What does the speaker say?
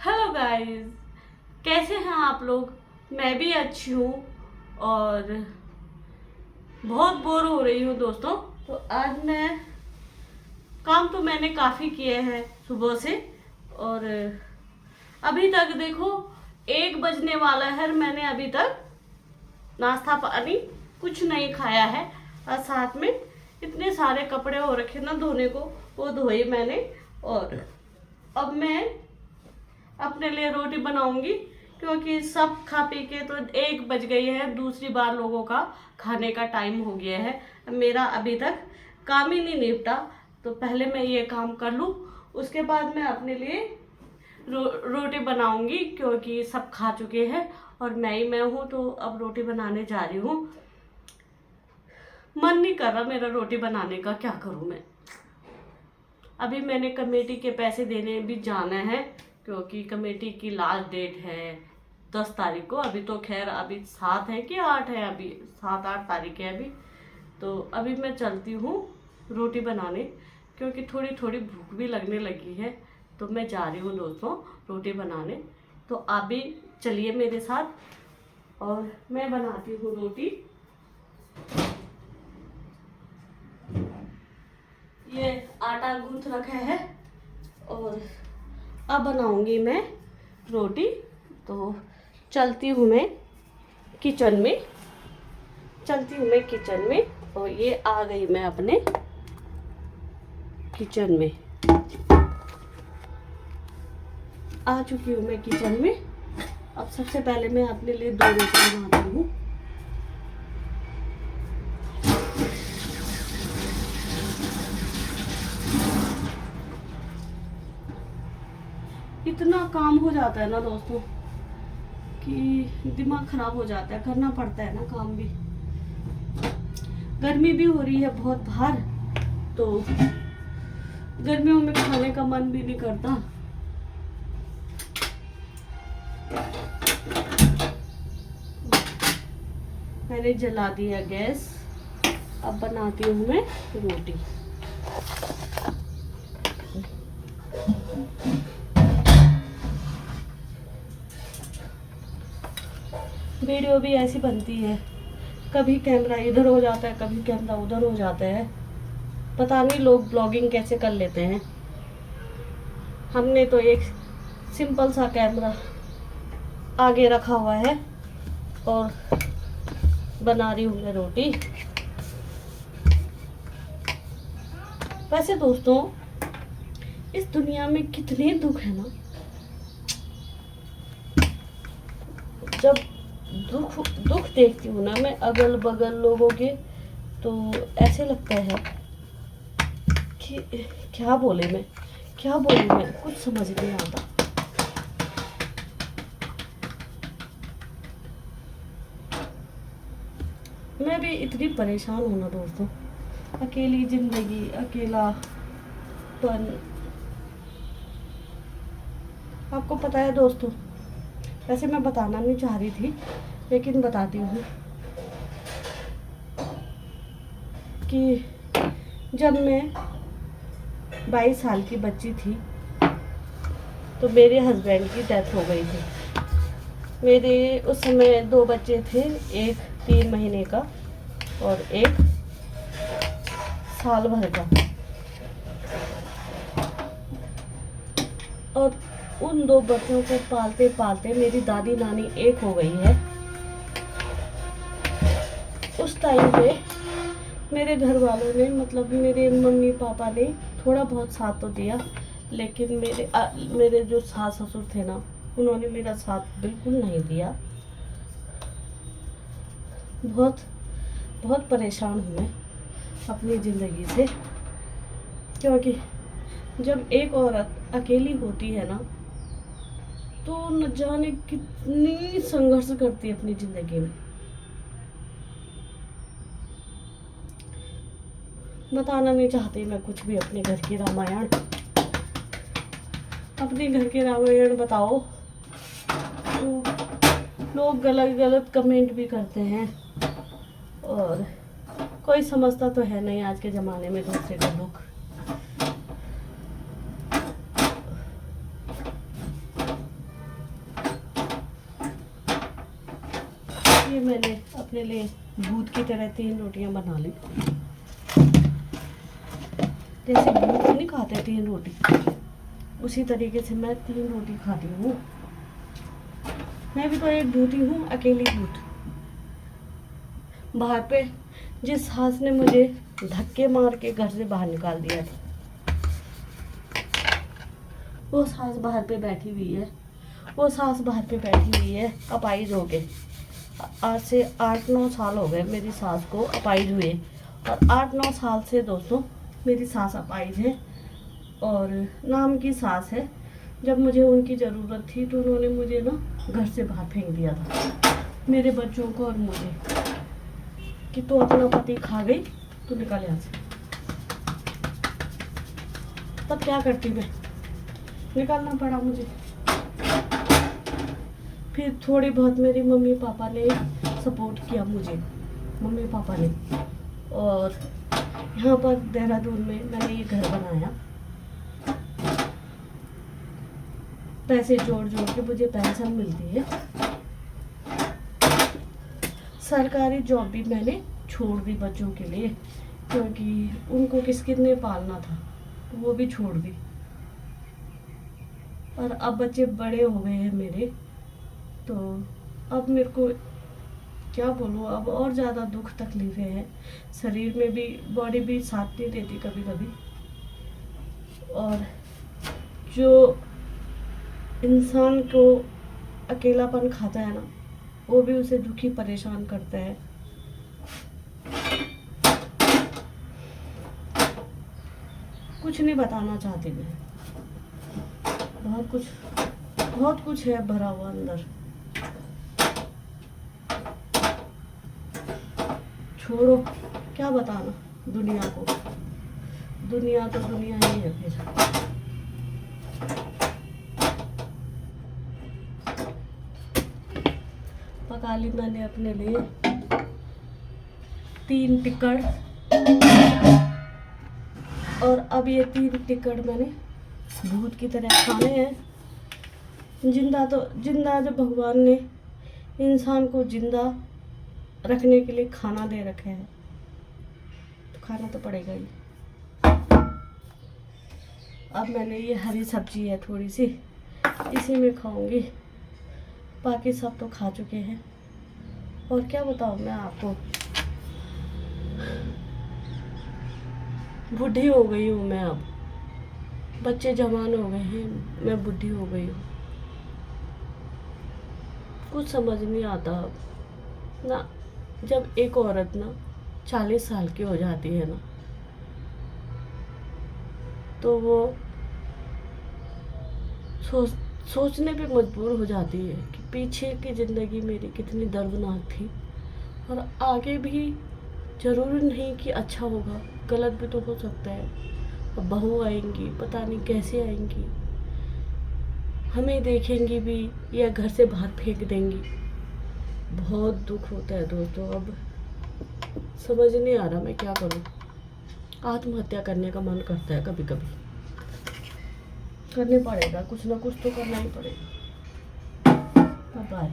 Hello guys, कैसे हैं आप लोग। मैं भी अच्छी हूँ और बहुत बोर हो रही हूँ दोस्तों। तो आज मैं काम तो मैंने काफ़ी किए हैं सुबह से, और अभी तक देखो 1 बजने वाला है, मैंने अभी तक नाश्ता पानी कुछ नहीं खाया है। और साथ में इतने सारे कपड़े हो रखे ना धोने को, वो धोए मैंने। और अब मैं अपने लिए रोटी बनाऊंगी, क्योंकि सब खा पी के तो 1 बज गई है। दूसरी बार लोगों का खाने का टाइम हो गया है। मेरा अभी तक काम ही नहीं निपटा, तो पहले मैं ये काम कर लूँ, उसके बाद मैं अपने लिए रोटी बनाऊंगी, क्योंकि सब खा चुके हैं और मैं हूँ, तो अब रोटी बनाने जा रही हूँ। मन नहीं कर रहा मेरा रोटी बनाने का, क्या करूँ मैं। अभी मैंने कमेटी के पैसे देने भी जाना है, क्योंकि कमेटी की लास्ट डेट है 10 तारीख को। अभी तो खैर अभी 7 है कि 8 है, अभी 7-8 तारीख है अभी। तो अभी मैं चलती हूँ रोटी बनाने, क्योंकि थोड़ी थोड़ी भूख भी लगने लगी है। तो मैं जा रही हूँ दोस्तों रोटी बनाने। तो आप भी चलिए मेरे साथ और मैं बनाती हूँ रोटी। ये आटा गूंथ रखा है और अब बनाऊंगी मैं रोटी। तो चलती हूँ मैं किचन में, और ये आ गई मैं अपने किचन में, आ चुकी हूँ मैं किचन में। अब सबसे पहले मैं अपने लिए 2 रोटी बनाती हूँ। इतना काम हो जाता है ना दोस्तों कि दिमाग खराब हो जाता है, करना पड़ता है ना काम भी। गर्मी भी हो रही है बहुत बाहर, तो गर्मियों में खाने का मन भी नहीं करता। मैंने जला दिया गैस, अब बनाती हूँ मैं रोटी। वीडियो भी ऐसी बनती है, कभी कैमरा इधर हो जाता है, कभी कैमरा उधर हो जाता है। पता नहीं लोग ब्लॉगिंग कैसे कर लेते हैं। हमने तो एक सिंपल सा कैमरा आगे रखा हुआ है और बना रही हूँ मैं रोटी। वैसे दोस्तों इस दुनिया में कितने दुख है ना। जब दुख देखती हूँ ना मैं अगल बगल लोगों के, तो ऐसे लगता है कि क्या बोले मैं, कुछ समझ नहीं आता। मैं भी इतनी परेशान हूँ ना दोस्तों, अकेली जिंदगी, अकेलापन। आपको पता है दोस्तों, वैसे मैं बताना नहीं चाह रही थी, लेकिन बताती हूँ कि जब मैं 22 साल की बच्ची थी, तो मेरे हस्बैंड की डेथ हो गई थी। मेरे उस समय 2 बच्चे थे, एक 3 महीने का और एक साल भर का। और उन 2 बच्चों को पालते पालते मेरी दादी नानी एक हो गई है। उस टाइम पे मेरे घर वालों ने, मतलब मेरे मम्मी पापा ने थोड़ा बहुत साथ तो दिया, लेकिन मेरे जो सास ससुर थे ना, उन्होंने मेरा साथ बिल्कुल नहीं दिया। बहुत बहुत परेशान हूँ मैं अपनी ज़िंदगी से, क्योंकि जब एक औरत अकेली होती है ना, तो न जाने कितनी संघर्ष करती है अपनी ज़िंदगी में। बताना नहीं चाहती मैं कुछ भी अपने घर की रामायण। अपने घर के रामायण बताओ तो लोग गलत गलत कमेंट भी करते हैं, और कोई समझता तो है नहीं आज के ज़माने में दूसरे का दुख। ये मैंने अपने लिए भूत की तरह 3 रोटियां बना ली। जैसे भूत नहीं खाते 3 रोटी, उसी तरीके से मैं 3 रोटी खाती हूँ। मैं भी तो एक भूत ही हूँ, अकेली भूत। बाहर पे जिस सास ने मुझे धक्के मार के घर से बाहर निकाल दिया था, वो सास बाहर पे बैठी हुई है। वो सास बाहर पे बैठी हुई है अपाइज हो गए। आज से 8-9 साल हो गए मेरी सास को अपाइज हुए, और 8-9 साल से दोस्तों मेरी सास अपाइज है और नाम की सास है। जब मुझे उनकी ज़रूरत थी तो उन्होंने मुझे ना घर से बाहर फेंक दिया था, मेरे बच्चों को और मुझे, कि तू अपना पति खा गई, तू निकल यहाँ से। तब क्या करती मैं, निकलना पड़ा मुझे। फिर थोड़ी बहुत मेरी मम्मी पापा ने सपोर्ट किया मुझे, मम्मी पापा ने, और यहाँ पर देहरादून में मैंने ये घर बनाया। पैसे जोड़ जोड़ के मुझे पेंशन मिलती है। सरकारी जॉब भी मैंने छोड़ दी बच्चों के लिए, क्योंकि उनको किसने पालना था, तो वो भी छोड़ दी। और अब बच्चे बड़े हो गए हैं मेरे, तो अब मेरे को क्या बोलूँ, अब और ज़्यादा दुख तकलीफ़ें हैं। शरीर में भी, बॉडी भी साथ नहीं देती कभी कभी। और जो इंसान को अकेलापन खाता है ना, वो भी उसे दुखी परेशान करता है। कुछ नहीं बताना चाहती मैं, बहुत कुछ है भरा हुआ अंदर। छोड़ो, क्या बताना दुनिया को, दुनिया तो दुनिया ही है। फिर पका ली मैंने अपने लिए 3 टिक्कड़, और अब ये 3 टिक्कड़ मैंने भूत की तरह खाने हैं। जिंदा जब भगवान ने इंसान को जिंदा रखने के लिए खाना दे रखे है, तो खाना तो पड़ेगा ही। अब मैंने ये हरी सब्जी है थोड़ी सी, इसी में खाऊंगी, बाकी सब तो खा चुके हैं। और क्या बताऊँ मैं आपको, बूढ़ी हो गई हूँ मैं अब। बच्चे जवान हो गए हैं, मैं बूढ़ी हो गई हूँ। कुछ समझ नहीं आता अब ना। जब एक औरत ना 40 साल की हो जाती है ना, तो वो सोचने पे मजबूर हो जाती है कि पीछे की ज़िंदगी मेरी कितनी दर्दनाक थी, और आगे भी ज़रूरी नहीं कि अच्छा होगा, गलत भी तो हो सकता है। अब बहू आएंगी, पता नहीं कैसे आएंगी, हमें देखेंगी भी या घर से बाहर फेंक देंगी। बहुत दुख होता है दोस्तों। अब समझ नहीं आ रहा मैं क्या करूं। आत्महत्या करने का मन करता है कभी कभी। करने पड़ेगा, कुछ ना कुछ तो करना ही पड़ेगा। बाय।